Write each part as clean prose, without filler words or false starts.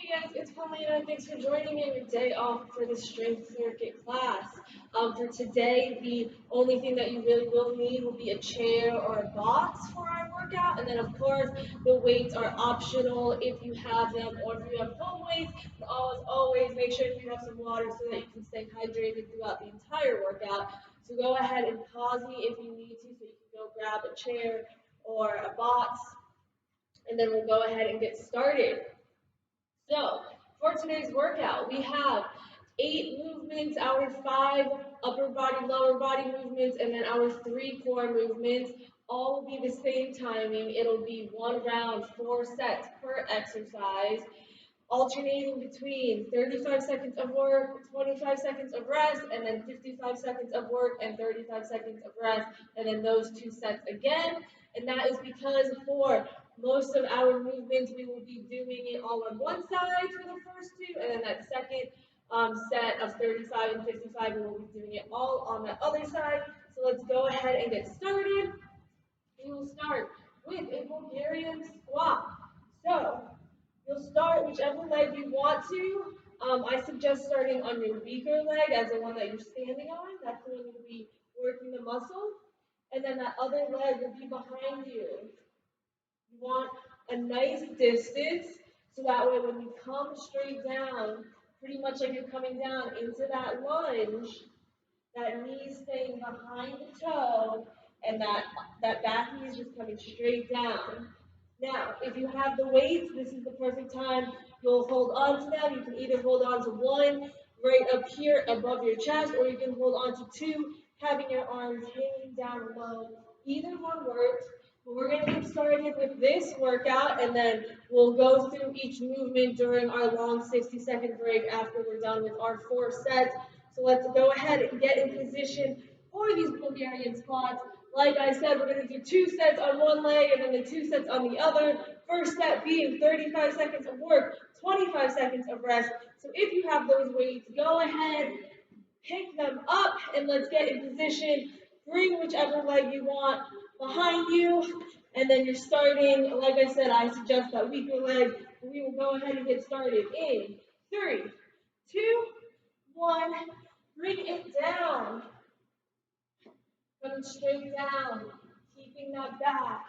guys, it's Paulina. Thanks for joining me on your day off for the strength circuit class. For today, the only thing that you really will need will be a chair or a box for our workout, and then of course the weights are optional if you have them or if you have home weights. But always make sure you have some water so that you can stay hydrated throughout the entire workout. So go ahead and pause me if you need to, so you can go grab a chair or a box, and then we'll go ahead and get started. So, for today's workout, we have 8 movements, our 5 upper body, lower body movements, and then our 3 core movements. All will be the same timing. It'll be 1 round, 4 sets per exercise, alternating between 35 seconds of work, 25 seconds of rest, and then 55 seconds of work and 35 seconds of rest, and then those 2 sets again. And that is because for most of our movements, we will be doing it all on one side for the first 2, and then that second set of 35 and 55, we will be doing it all on the other side. So let's go ahead and get started. We will start with a Bulgarian squat. So you'll start whichever leg you want to. I suggest starting on your weaker leg as the one that you're standing on. That's the one you'll be working the muscle. And then that other leg will be behind you. You want a nice distance so that way when you come straight down, pretty much like you're coming down into that lunge, that knee staying behind the toe and that back knee is just coming straight down. Now, if you have the weights, this is the perfect time. You'll hold on to them. You can either hold on to one right up here above your chest, or you can hold on to 2, having your arms hanging down low. Either one works. But we're going to get started with this workout, and then we'll go through each movement during our long 60-second break after we're done with our 4 sets. So let's go ahead and get in position for these Bulgarian squats. Like I said, we're going to do 2 sets on one leg and then the 2 sets on the other. First set being 35 seconds of work, 25 seconds of rest. So if you have those weights, go ahead, pick them up, and let's get in position. Bring whichever leg you want behind you, and then you're starting, like I said, I suggest that weaker leg. We will go ahead and get started in 3, 2, 1. Bring it down. Coming straight down, keeping that back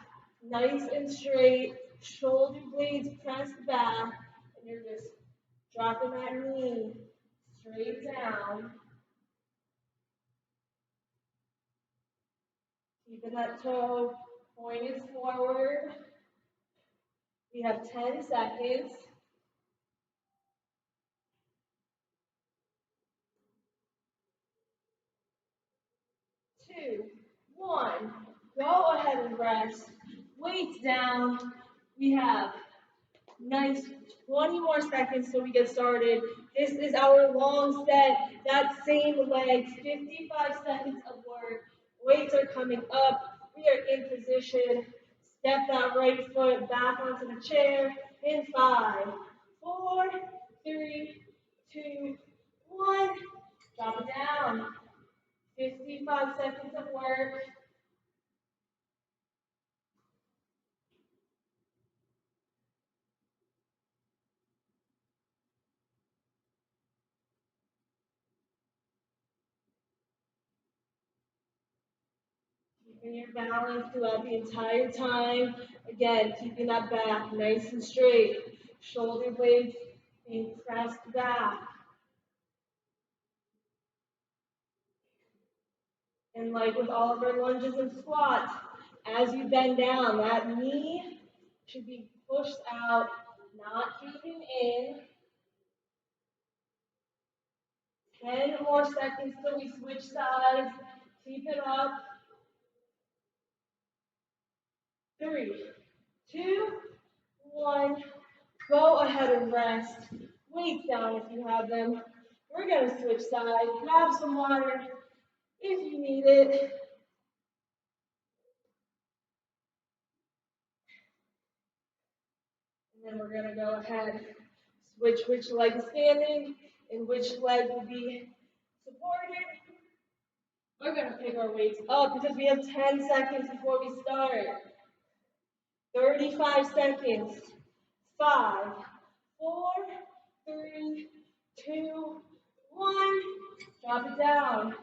nice and straight, shoulder blades pressed back, and you're just dropping that knee straight down. Keeping that toe pointed forward. We have 10 seconds. 2, 1. Go ahead and rest. Weights down. We have nice 20 more seconds till we get started. This is our long set. That same leg, 55 seconds of work. Weights are coming up. We are in position. Step that right foot back onto the chair in 5, 4, 3, 2, 1. Drop it down. 55 seconds of work. Keeping your balance throughout the entire time. Again, keeping that back nice and straight. Shoulder blades being pressed back. And like with all of our lunges and squats, as you bend down, that knee should be pushed out, not caving in. 10 more seconds till we switch sides. Keep it up. 3, 2, 1. Go ahead and rest. Weights down if you have them. We're going to switch sides. Grab some water if you need it. And then we're going to go ahead, switch which leg is standing and which leg will be supported. We're going to pick our weights up because we have 10 seconds before we start. 35 seconds. 5, 4, 2, 1. Drop it down.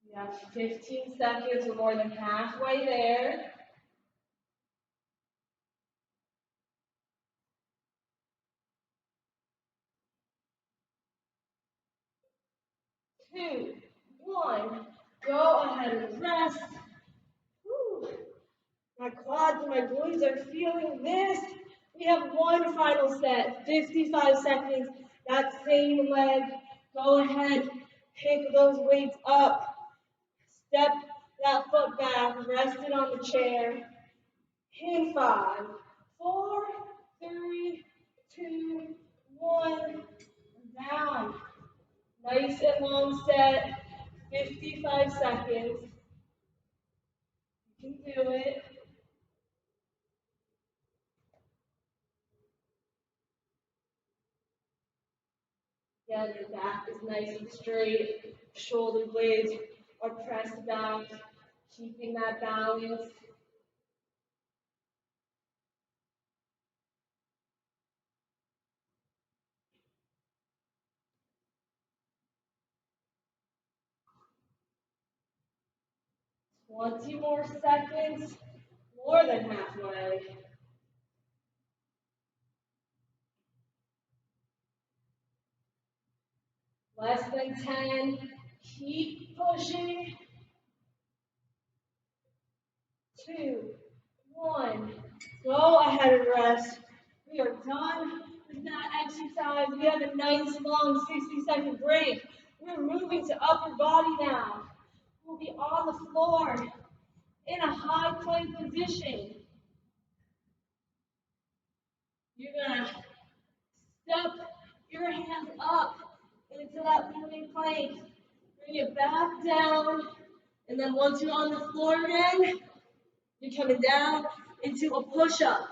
You have 15 seconds. We're more than halfway there. 2, 1. Go ahead and rest. Whew. My quads and my glutes are feeling this. We have one final set, 55 seconds. That same leg. Go ahead, pick those weights up. Step that foot back, rest it on the chair. In 5, 4, 3, 2, 1. Down. Nice and long set, 55 seconds. You can do it. Again, your back is nice and straight. Shoulder blades are pressed back, keeping that balance. Twenty more seconds, more than halfway. Less than 10. Keep pushing. 2, 1. Go ahead and rest. We are done with that exercise. We have a nice long 60-second break. We're moving to upper body now. We'll be on the floor in a high plank position. You're going to step your hands up into that moving plank. Bring it back down. And then once you're on the floor again, you're coming down into a push-up.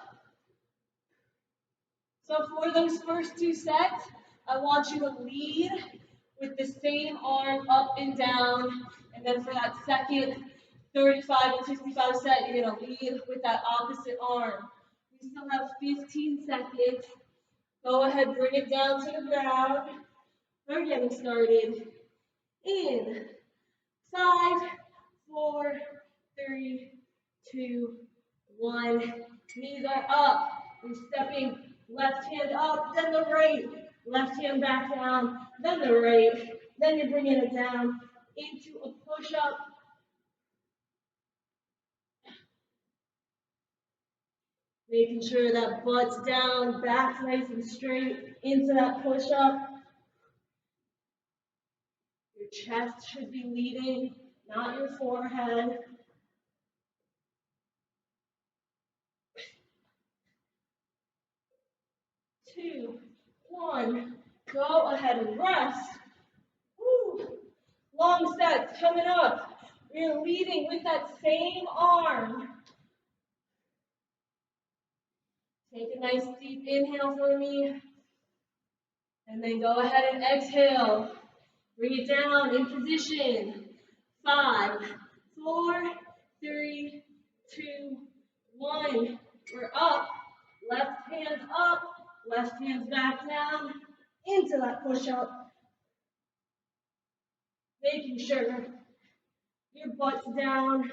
So for those first 2 sets, I want you to lead with the same arm up and down. And then for that second 35 and 65 set, you're going to lead with that opposite arm. We still have 15 seconds. Go ahead, bring it down to the ground. We're getting started. In 5, 4, 3, 2, 1. Knees are up. We're stepping left hand up, then the right. Left hand back down, then the right. Then you're bringing it down into a push-up. Making sure that butt's down, back nice and straight into that push-up. Your chest should be leading, not your forehead. 2, 1. Go ahead and rest. Woo. Long sets coming up. We're leading with that same arm. Take a nice deep inhale for me. And then go ahead and exhale. Bring it down in position. 5, 4, 3, 2, 1. We're up. Left hand up. Left hand back down into that push-up. Making sure your butt's down,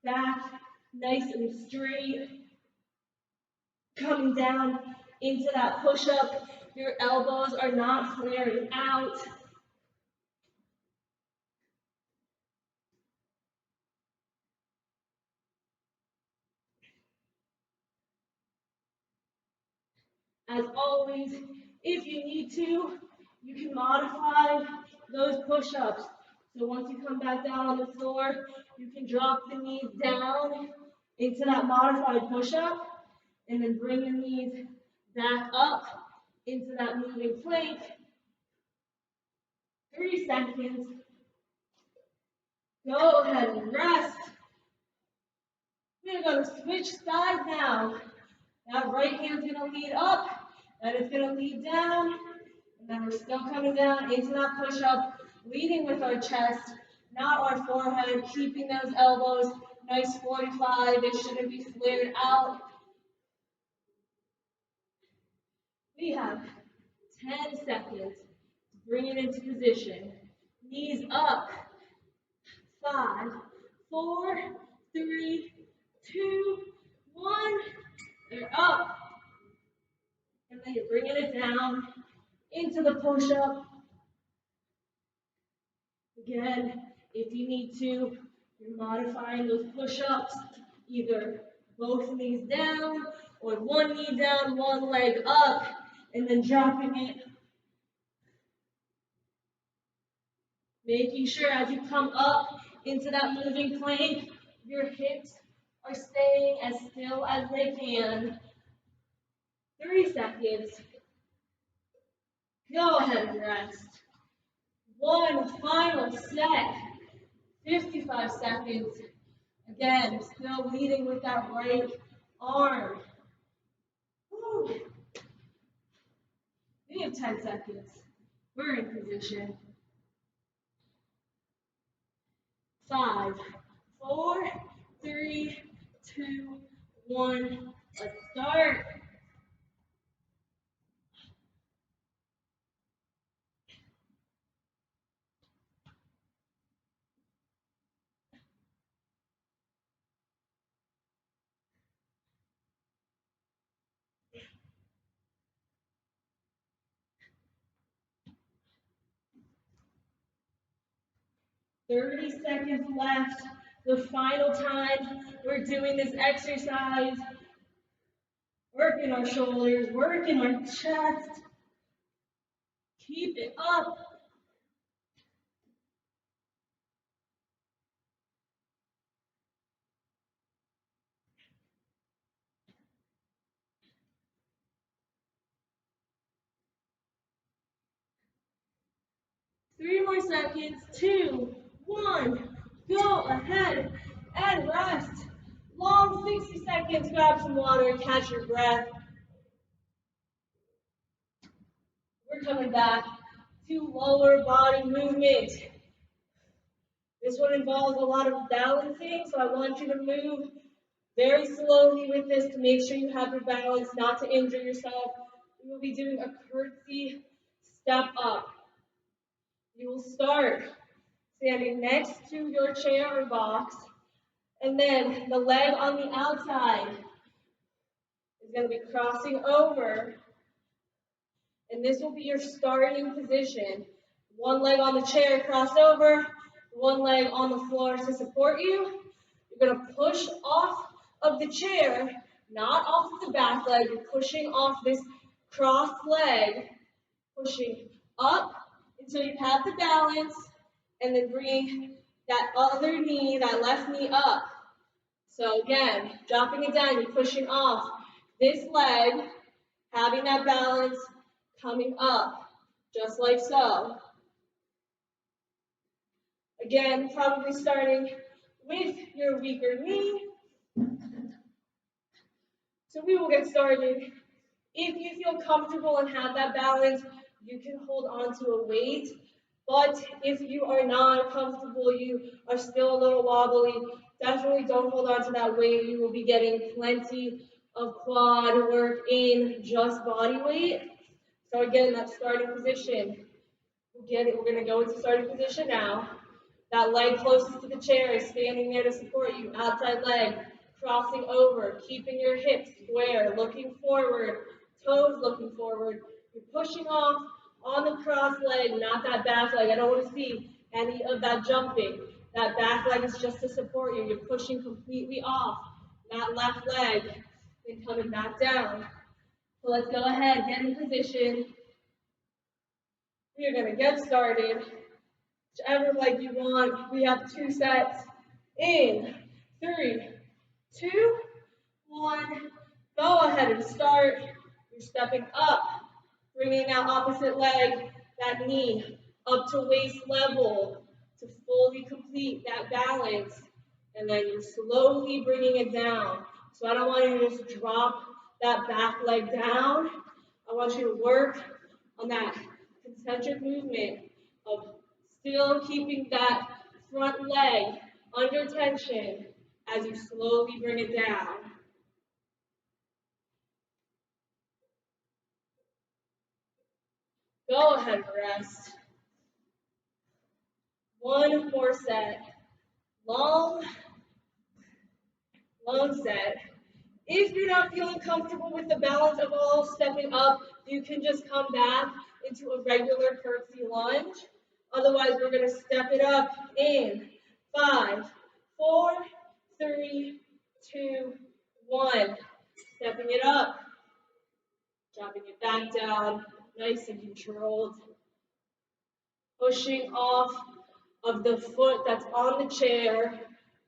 back nice and straight. Coming down into that push-up. Your elbows are not flaring out. As always, if you need to, you can modify those push-ups. So once you come back down on the floor, you can drop the knees down into that modified push-up, and then bring the knees back up into that moving plank. 3 seconds. Go ahead and rest. We're going to switch sides now. That right hand's going to lead up. Then it's going to lead down, and then we're still coming down into that push-up, leading with our chest, not our forehead, keeping those elbows nice 45. They shouldn't be flared out. We have 10 seconds to bring it into position. Knees up. 5, 4, 3, 2, 1. They're up. And then you're bringing it down into the push-up. Again, if you need to, you're modifying those push-ups, either both knees down or one knee down, one leg up, and then dropping it. Making sure as you come up into that moving plank, your hips are staying as still as they can. 3 seconds. Go ahead and rest. One final set. 55 seconds. Again, still leading with that right arm. Woo. We have 10 seconds. We're in position. 5, 4, 3, 2, 1. Let's start. Thirty seconds left. The final time we're doing this exercise. Working our shoulders, working our chest. Keep it up. Three more seconds. 2, 1. Go ahead and rest. Long 60 seconds. Grab some water and catch your breath. We're coming back to lower body movement. This one involves a lot of balancing, so I want you to move very slowly with this to make sure you have your balance, not to injure yourself. We will be doing a curtsy step up. You will start standing next to your chair or box, and then the leg on the outside is going to be crossing over, and this will be your starting position. One leg on the chair, cross over, one leg on the floor to support you. You're going to push off of the chair, not off of the back leg. You're pushing off this crossed leg, pushing up until you have the balance, and then bring that other knee, that left knee up. So again, dropping it down, you're pushing off this leg, having that balance, coming up, just like so. Again, probably starting with your weaker knee. So we will get started. If you feel comfortable and have that balance, you can hold on to a weight. But if you are not comfortable, you are still a little wobbly, definitely don't hold on to that weight. You will be getting plenty of quad work in just body weight. So again, that starting position. We're going to go into starting position now. That leg closest to the chair is standing there to support you. Outside leg, crossing over, keeping your hips square, looking forward, toes looking forward. You're pushing off on the cross leg, not that back leg. I don't want to see any of that jumping. That back leg is just to support you. You're pushing completely off that left leg, then coming back down. So let's go ahead, get in position. We're going to get started. Whichever leg you want. We have 2 sets. In 3, 2, 1. Go ahead and start. You're stepping up, bringing that opposite leg, that knee, up to waist level to fully complete that balance. And then you're slowly bringing it down. So I don't want you to just drop that back leg down. I want you to work on that concentric movement of still keeping that front leg under tension as you slowly bring it down. Go ahead, rest. One more set. Long set. If you're not feeling comfortable with the balance of all stepping up, you can just come back into a regular curtsy lunge. Otherwise, we're going to step it up in 5, 4, 3, 2, 1. Stepping it up, dropping it back down, nice and controlled. Pushing off of the foot that's on the chair,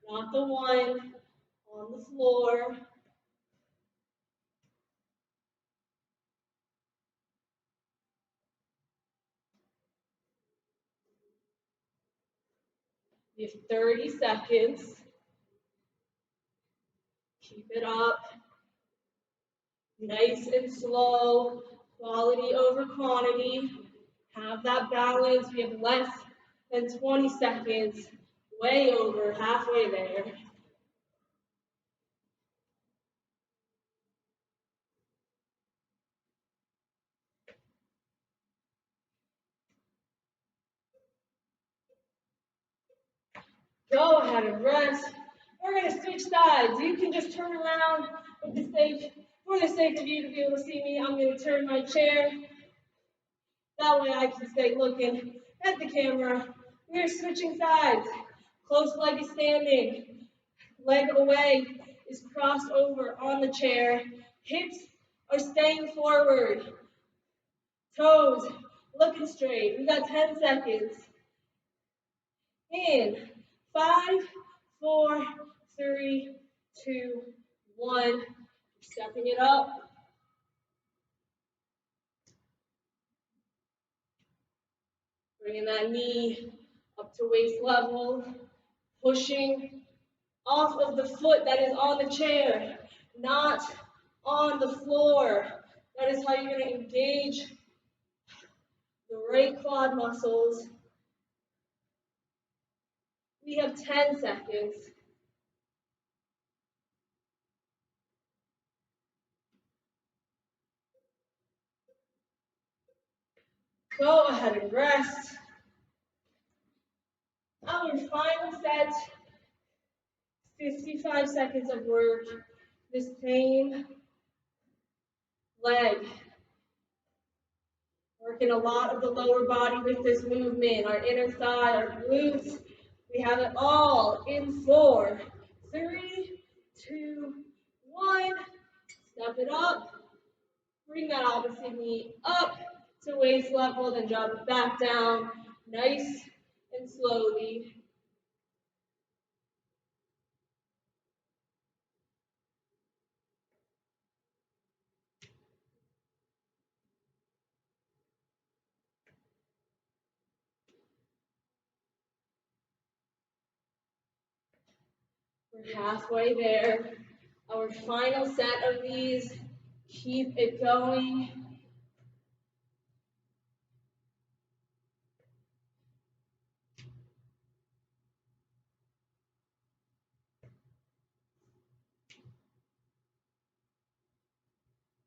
not the one on the floor. You have 30 seconds. Keep it up. Nice and slow. Quality over quantity. Have that balance. We have less than 20 seconds. Way over, halfway there. Go ahead and rest. We're going to switch sides. You can just turn around for the sake of you to be able to see me. I'm going to turn my chair. That way I can stay looking at the camera. We're switching sides. Close leg is standing. Leg away is crossed over on the chair. Hips are staying forward. Toes looking straight. We got 10 seconds. In 5, 4, 3, 2, 1. Stepping it up. Bringing that knee up to waist level. Pushing off of the foot that is on the chair, not on the floor. That is how you're going to engage the right quad muscles. We have 10 seconds. Go ahead and rest. Our final set, 55 seconds of work. The same leg. Working a lot of the lower body with this movement, our inner thigh, our glutes. We have it all in 4, 3, 2, 1. Step it up. Bring that opposite knee up to waist level, then drop it back down, nice and slowly. We're halfway there. Our final set of these. Keep it going.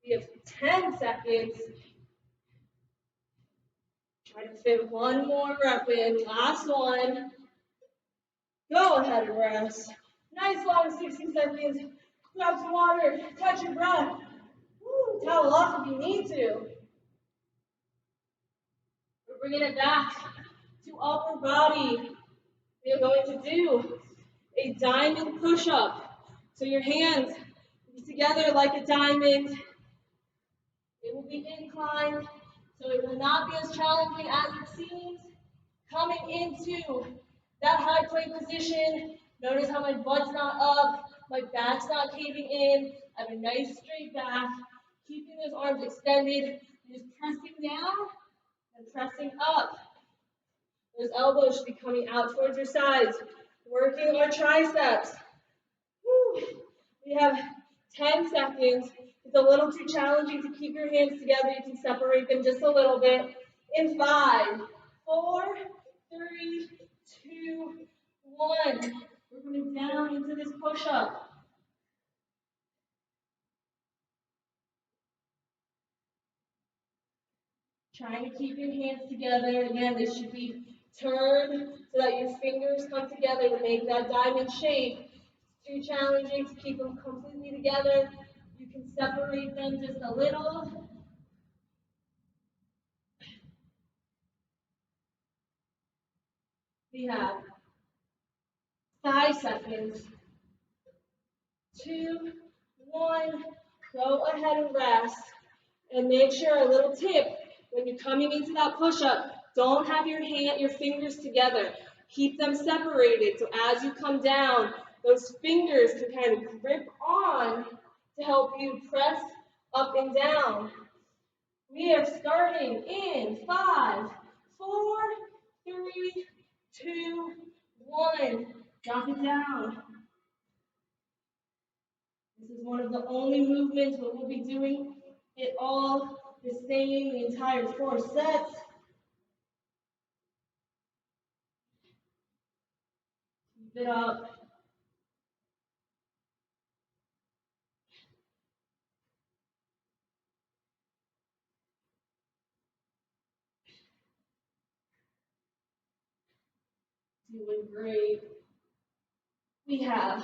We have 10 seconds. Try to fit one more rep in. Last one. Go ahead and rest. Nice long 60 seconds. Grab some water. Touch your breath. Woo, towel off if you need to. We're bringing it back to upper body. We are going to do a diamond push-up. So your hands will be together like a diamond. It will be inclined, so it will not be as challenging as it seems. Coming into that high plank position, notice how my butt's not up, my back's not caving in. I have a nice straight back, keeping those arms extended, just pressing down and pressing up. Those elbows should be coming out towards your sides, working our triceps. Woo. We have 10 seconds. it's a little too challenging to keep your hands together, you can separate them just a little bit. In 5, 4, 3, 2, 1. We're going down into this push-up. Trying to keep your hands together. Again, they should be turned so that your fingers come together to make that diamond shape. It's too challenging to keep them completely together. You can separate them just a little. We have 5 seconds. 2, 1. Go ahead and rest. And make sure, a little tip, when you're coming into that push-up, don't have your fingers together. Keep them separated, so as you come down, those fingers can kind of grip on to help you press up and down. We are starting in 5, 4, 3, 2, 1. Drop it down. This is one of the only movements where we'll be doing it all the same, the entire 4 sets. Keep it up. Doing great. We have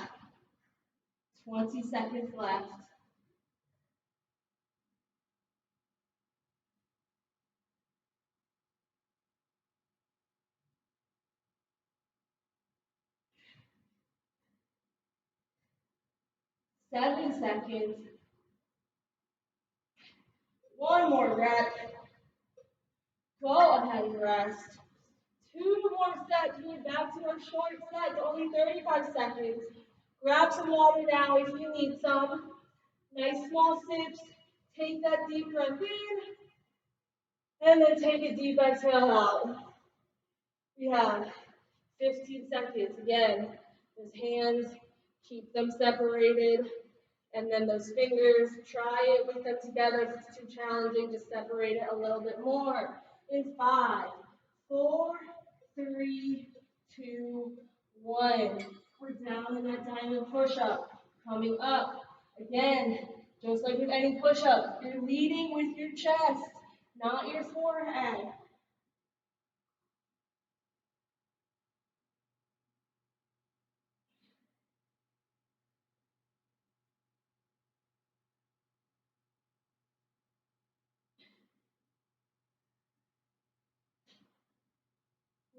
20 seconds left. Seven seconds. One more rep. Go ahead and rest. 2 more sets. We're back to our short sets, only 35 seconds. Grab some water now if you need some. Nice small sips. Take that deep breath in. And then take a deep exhale out. We have 15 seconds. Again, those hands, keep them separated. And then those fingers, try it with them together. If it's too challenging, just separate it a little bit more. In 5, 4, 3, 2, 1. We're down in that diamond push-up. Coming up. Again, just like with any push-up, you're leading with your chest, not your forehead.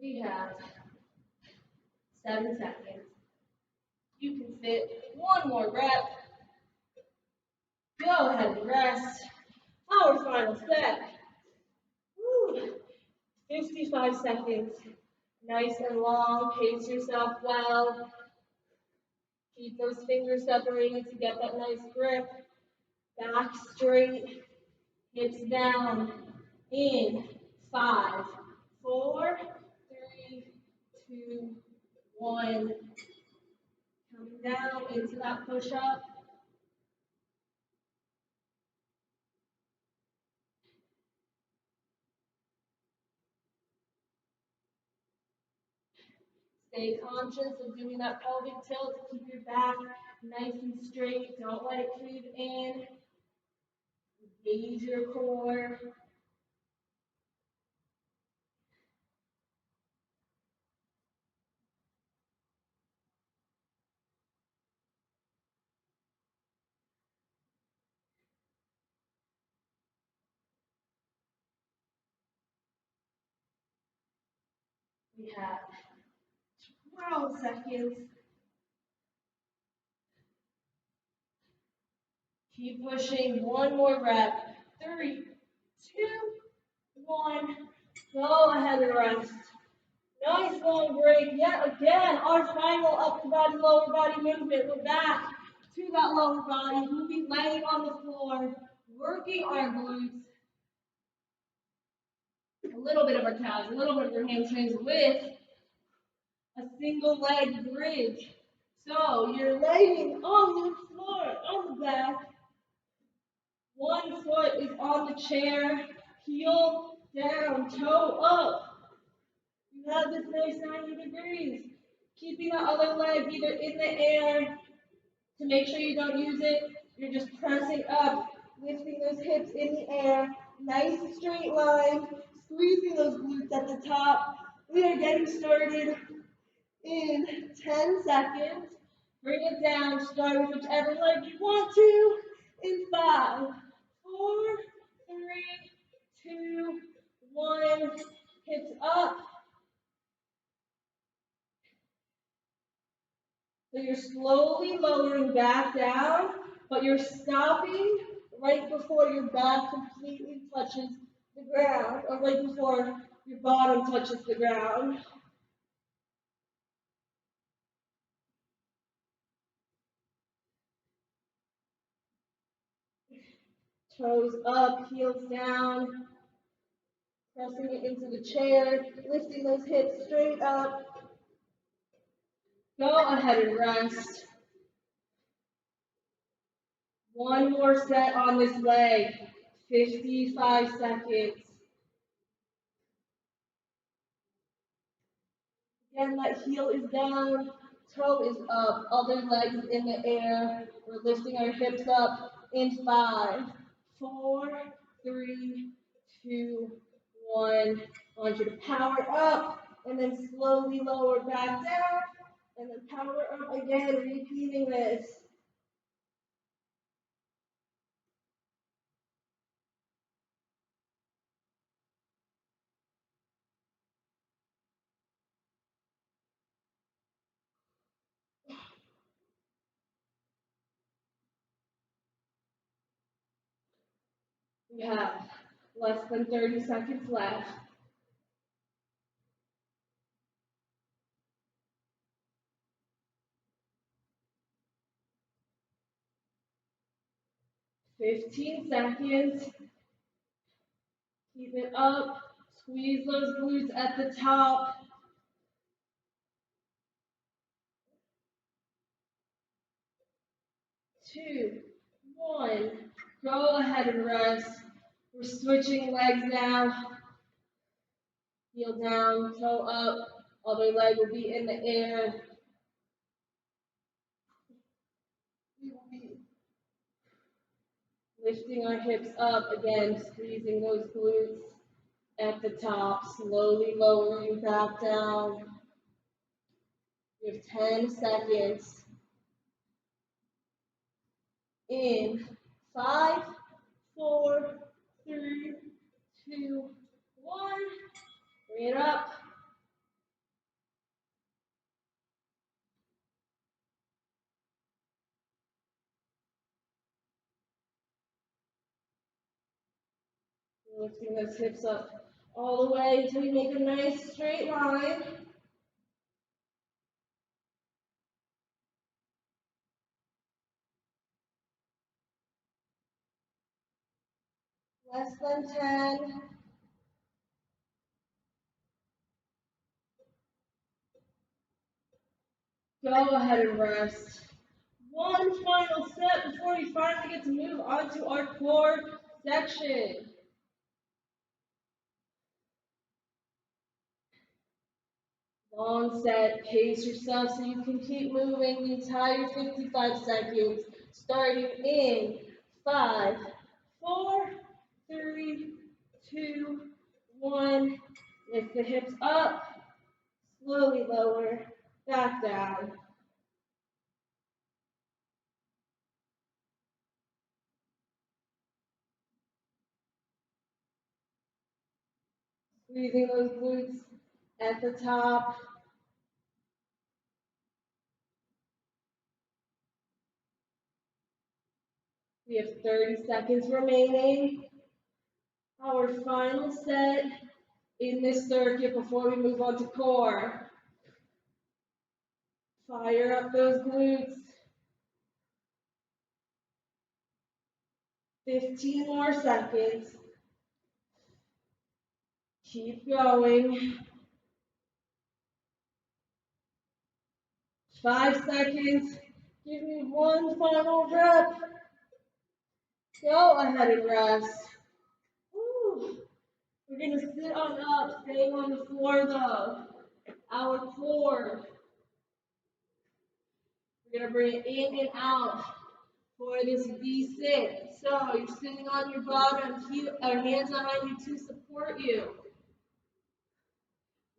We have 7 seconds. You can fit one more rep. Go ahead and rest. Our final set. Woo. 55 seconds. Nice and long. Pace yourself well. Keep those fingers separated to get that nice grip. Back straight. Hips down. In 5, 4, 3, 2, 1. Coming down into that push-up. Stay conscious of doing that pelvic tilt to keep your back nice and straight. Don't let it cave in. Engage your core. We have 12 seconds. Keep pushing. One more rep. 3, 2, 1. Go ahead and rest. Nice long break. Yet again, our final upper body, lower body movement. We're back to that lower body. We'll be laying on the floor, working our glutes. A little bit of our calves, a little bit of our hamstrings with a single leg bridge. So you're laying on the floor, on the back. One foot is on the chair, heel down, toe up. You have this nice 90 degrees. Keeping the other leg either in the air to make sure you don't use it. You're just pressing up, lifting those hips in the air. Nice straight line, squeezing those glutes at the top. We are getting started in 10 seconds. Bring it down, start with whichever leg you want to. In 5, 4, 3, 2, 1. Hips up. So you're slowly lowering back down, but you're stopping right before your back completely touches the ground, or right before your bottom touches the ground. Toes up, heels down, pressing it into the chair, lifting those hips straight up. Go ahead and rest. One more set on this leg, 55 seconds. Again, that heel is down, toe is up, other leg is in the air. We're lifting our hips up in 5, 4, 3, 2, 1. I want you to power up and then slowly lower back down and then power up again, repeating this. We have less than 30 seconds left. Fifteen seconds. Keep it up. Squeeze those glutes at the top. 2, 1. Go ahead and rest. We're switching legs now. Heel down, toe up. Other leg will be in the air. We will be lifting our hips up again, squeezing those glutes at the top, slowly lowering back down. We have 10 seconds. In 5, 4, 3, 2, 1. Bring it up. Lifting those hips up all the way until you make a nice straight line. Less than 10. Go ahead and rest. One final set before we finally get to move on to our core section. Long set, pace yourself so you can keep moving the entire 55 seconds, starting in 5, 4, 3, 2, 1. Lift the hips up, slowly lower, back down. Squeezing those glutes at the top. We have 30 seconds remaining. Our final set in this circuit before we move on to core. Fire up those glutes. 15 more seconds. Keep going. 5 seconds. Give me one final rep. Go ahead and rest. Woo. We're going to sit on up, staying on the floor though. Our core. We're going to bring it in and out for this V6. So you're sitting on your bottom, hands behind you to support you.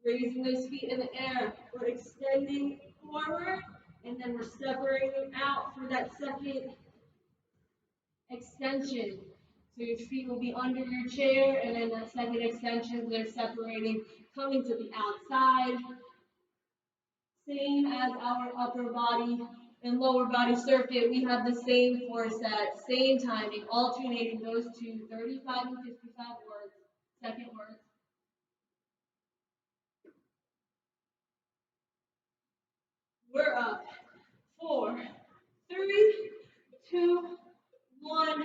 Raising those feet in the air. We're extending forward, and then we're separating out for that second extension. So your feet will be under your chair, and then that second extension, they're separating, coming to the outside. Same as our upper body and lower body circuit, we have the same 4 sets, same timing, alternating those two, 35 and 55 words, second words. We're up. 4, 3, 2, 1.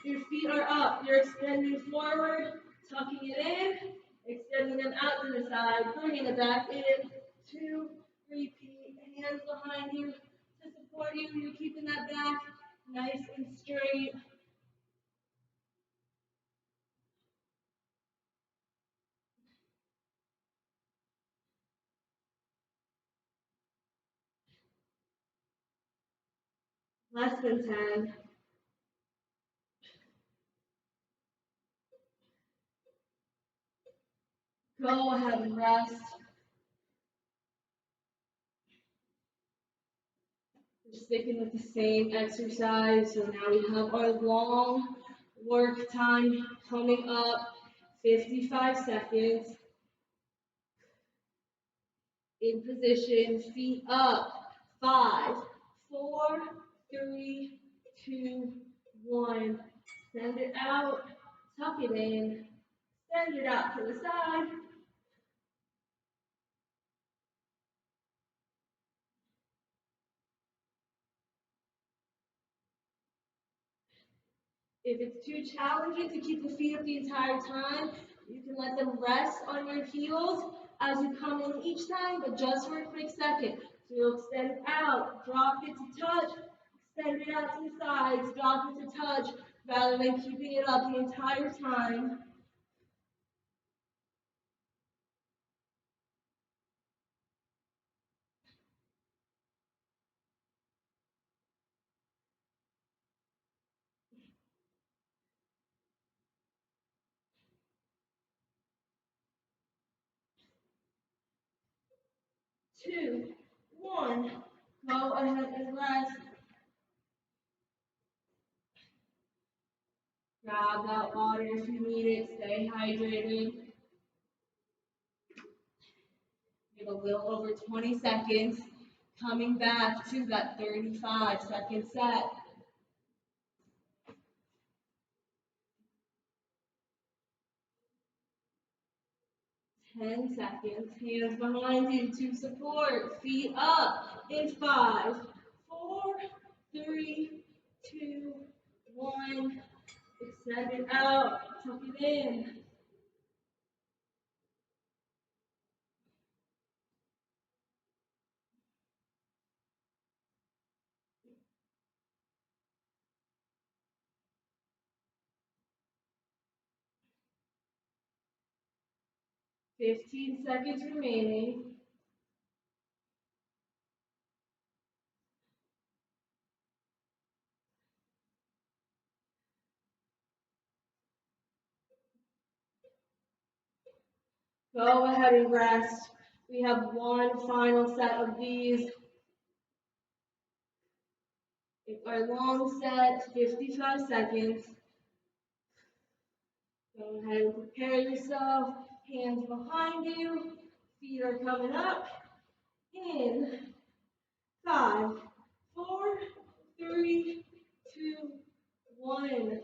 Your feet are up. You're extending forward, tucking it in, extending them out to the side, bringing it back in. 2, repeat. Hands behind you to support you. You're keeping that back nice and straight. Less than 10. Go ahead and rest. We're sticking with the same exercise. So now we have our long work time coming up. 55 seconds. In position, feet up. 5, 4, 3, 2, 1. Send it out. Tuck it in. Send it out to the side. If it's too challenging to keep the feet up the entire time, you can let them rest on your heels as you come in each time, but just for a quick second. So you'll extend it out, drop it to touch, extend it out to the sides, drop it to touch, rather than keeping it up the entire time. Two, one. Go ahead and rest. Grab that water if you need it. Stay hydrated. Give a little over 20 seconds. Coming back to that 35-second set. 10 seconds. Hands behind you to support. Feet up in 5, 4, 3, 2, 1. Extend it out. Tuck it in. 15 seconds remaining. Go ahead and rest. We have one final set of these. It's our long set, 55 seconds. Go ahead and prepare yourself. Hands behind you. Feet are coming up. In 5, 4, 3, 2, 1.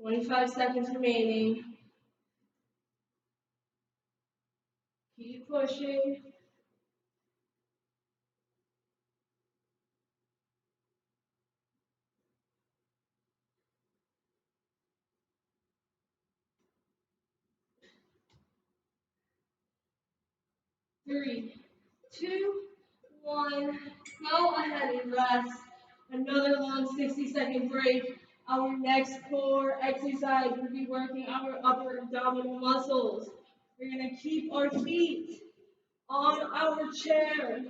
25 seconds remaining. Keep pushing. 3, 2, 1. Go ahead and rest. Another long 60-second break. Our next core exercise will be working our upper abdominal muscles. We're going to keep our feet on our chair.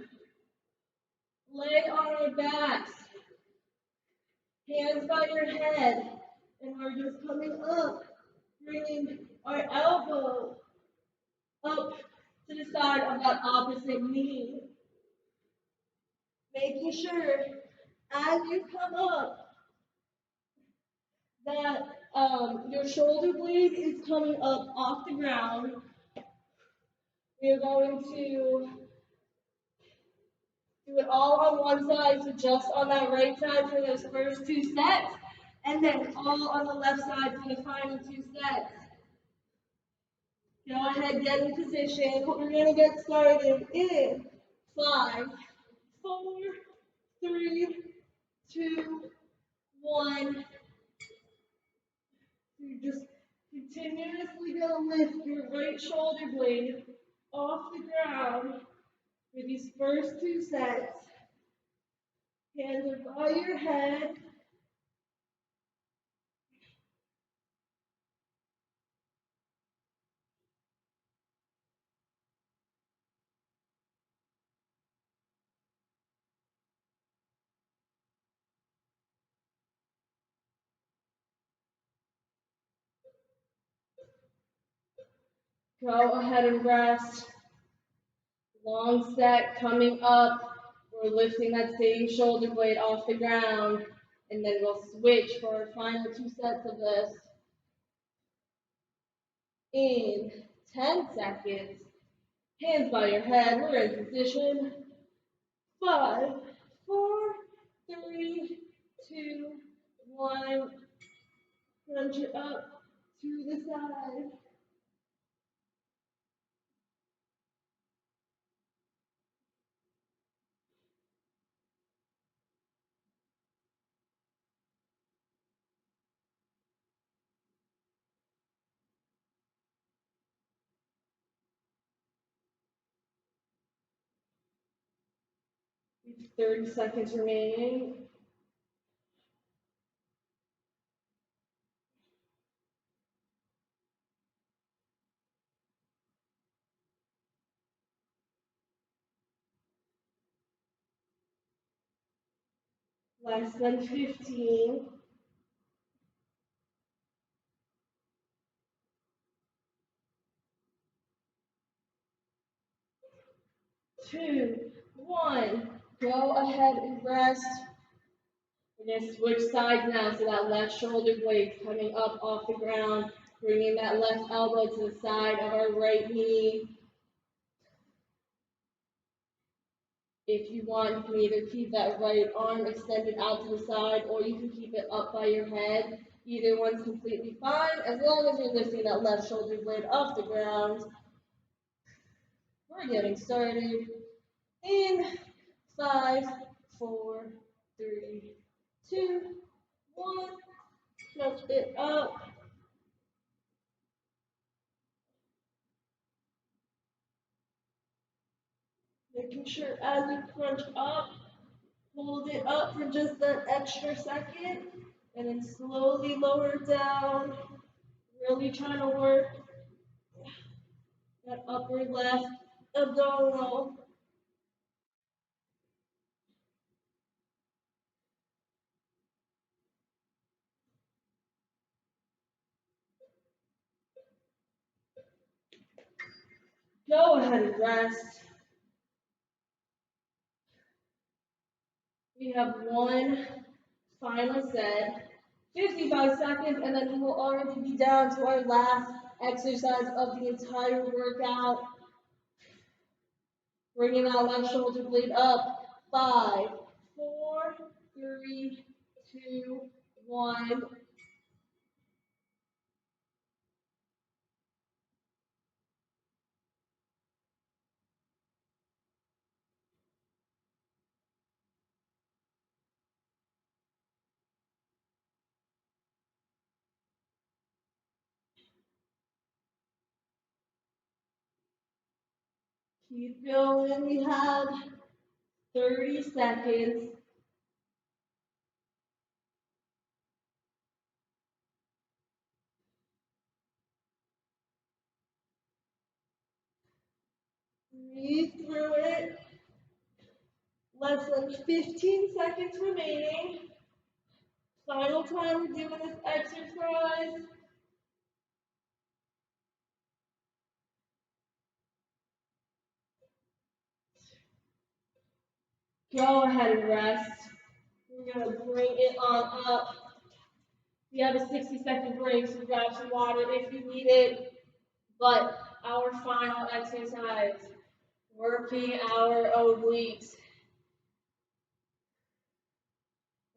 Lay on our backs. Hands by your head. And we're just coming up, bringing our elbow up to the side of that opposite knee. Making sure as you come up that your shoulder blade is coming up off the ground. We are going to do it all on one side, so just on that right side for those first 2 sets, and then all on the left side for the final 2 sets. Go ahead, get in position. We're going to get started in 5, 4, 3, 2, 1. You're just continuously going to lift your right shoulder blade off the ground for these first 2 sets. Hands are by your head. Go ahead and rest. Long set coming up. We're lifting that same shoulder blade off the ground, and then we'll switch for our final 2 sets of this. In 10 seconds, hands by your head, we're in position. 5, 4, 3, 2, 1. Crunch it up to the side. We have 30 seconds remaining. Less than 15. 2, 1. Go ahead and rest. We're going to switch sides now, so that left shoulder blade's coming up off the ground, bringing that left elbow to the side of our right knee. If you want, you can either keep that right arm extended out to the side, or you can keep it up by your head. Either one's completely fine, as long as you're lifting that left shoulder blade off the ground. We're getting started in 5, 4, 3, 2, 1. Lift it up. Making sure as you crunch up, hold it up for just that extra second, and then slowly lower it down. Really trying to work that upper left abdominal. Go ahead and rest. We have one final set, 55 seconds, and then we will already be down to our last exercise of the entire workout. Bringing that left shoulder blade up. 5, 4, 3, 2, 1. Keep going. We have 30 seconds. Breathe through it. Less than 15 seconds remaining. Final time we're doing this exercise. Go ahead and rest. We're going to bring it on up. We have a 60-second break, so grab some water if you need it. But our final exercise, working our obliques.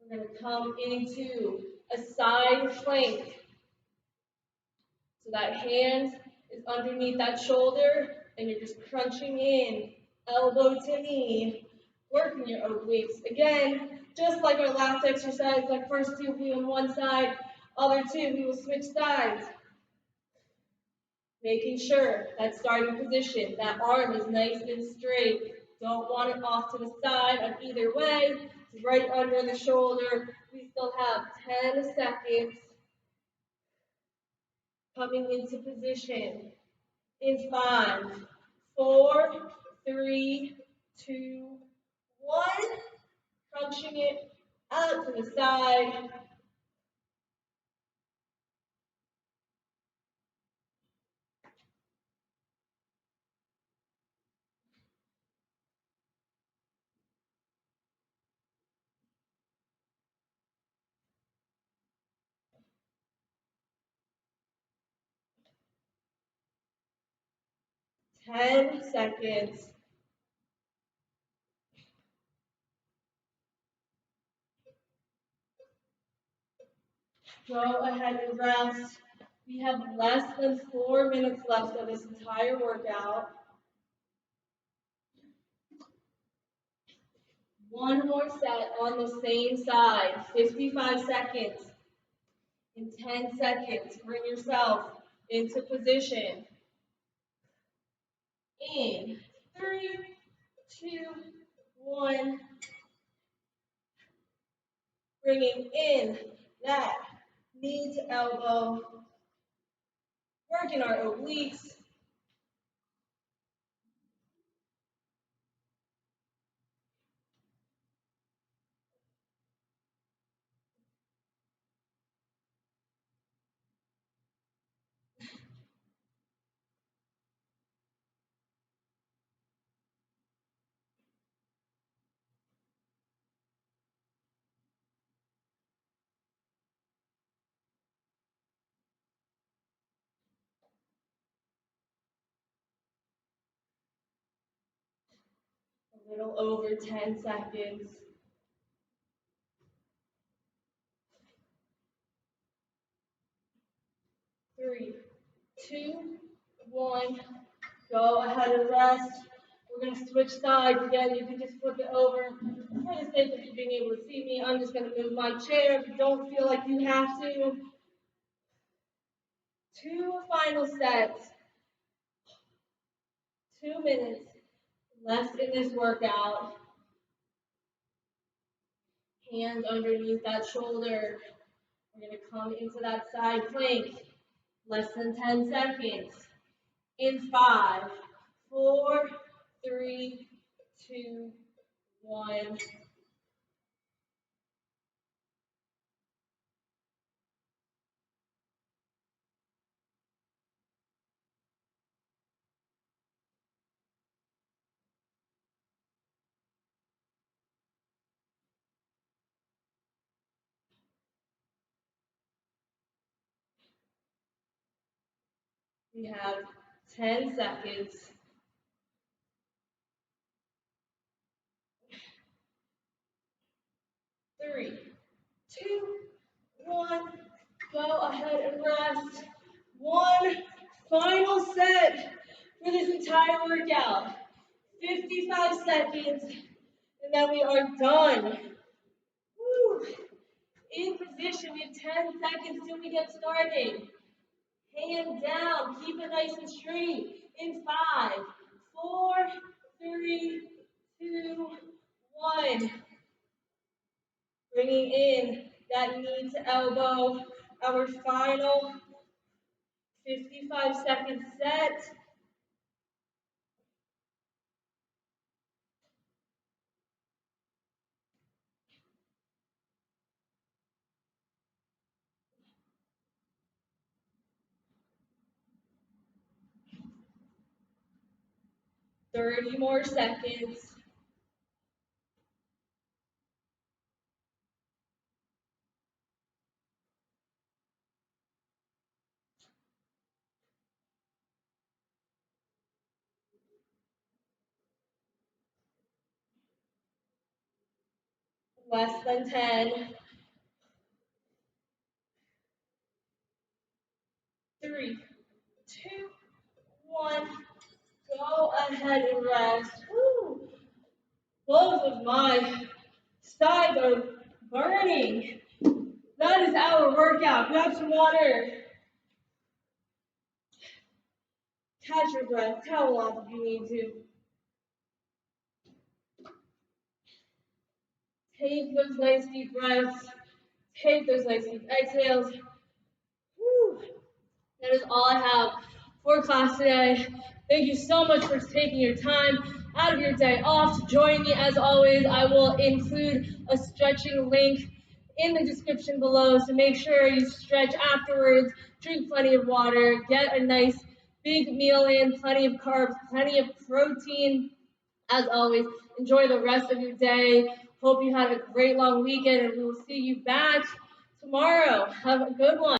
We're going to come into a side plank. So that hand is underneath that shoulder, and you're just crunching in, elbow to knee, working your obliques. Again, just like our last exercise, like first two will be on one side, other two we will switch sides. Making sure that starting position, that arm is nice and straight. Don't want it off to the side on either way. It's right under the shoulder. We still have 10 seconds. Coming into position in 5, 4, 3, 2, 1. Crunching it out to the side. Ten seconds. Go ahead and rest. We have less than 4 minutes left of this entire workout. One more set on the same side, 55 seconds. In 10 seconds, bring yourself into position. In 3, 2, 1. Bringing in that knee to elbow. Working our obliques. A little over 10 seconds. 3, 2, 1. Go ahead and rest. We're going to switch sides again. You can just flip it over. For the sake of you being able to see me, I'm just going to move my chair. If you don't feel like you have to. 2 final sets. 2 minutes left in this workout. Hands underneath that shoulder. We're going to come into that side plank. Less than 10 seconds. In 5, 4, 3, 2, 1. We have 10 seconds. 3, 2, 1. Go ahead and rest. One final set for this entire workout. 55 seconds, and then we are done. Woo. In position, we have 10 seconds till we get started. Hand down, keep it nice and straight. In 5, 4, 3, 2, 1. Bringing in that knee to elbow. Our final 55-second set. 30 more seconds. Less than 10. 3, 2, 1. Go ahead and rest. Woo. Both of my sides are burning. That is our workout. Grab some water. Catch your breath. Towel off if you need to. Take those nice deep breaths. Take those nice deep exhales. Whew. That is all I have for class today. Thank you so much for taking your time out of your day off to join me. As always, I will include a stretching link in the description below, so make sure you stretch afterwards, drink plenty of water, get a nice big meal in, plenty of carbs, plenty of protein. As always, enjoy the rest of your day. Hope you had a great long weekend, and we will see you back tomorrow. Have a good one.